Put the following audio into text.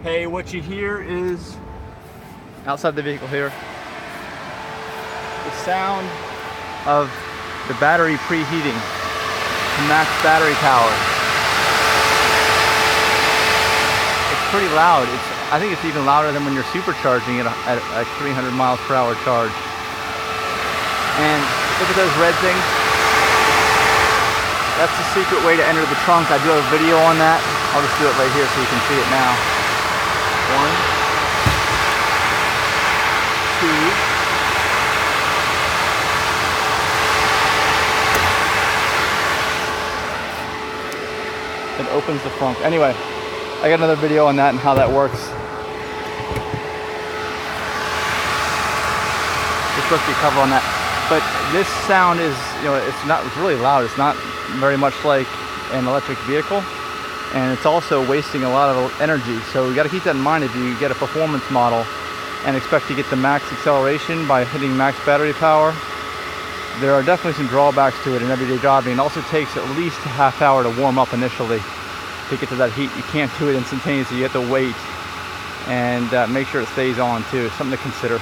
Hey, what you hear is, outside the vehicle here, the sound of the battery preheating to max battery power. It's pretty loud. I think it's even louder than when you're supercharging it at 300 miles per hour charge. And look at those red things. That's the secret way to enter the trunk. I do have a video on that. I'll just do it right here so you can see it now. 1, 2. It opens the trunk. Anyway, I got another video on that and how that works. There's supposed to be a cover on that. But this sound is, it's really loud. It's not very much like an electric vehicle. And it's also wasting a lot of energy. So you got to keep that in mind if you get a performance model and expect to get the max acceleration by hitting max battery power. There are definitely some drawbacks to it in everyday driving. It also takes at least a half hour to warm up initially to get to that heat. You can't do it instantaneously. You have to wait and make sure it stays on too. Something to consider.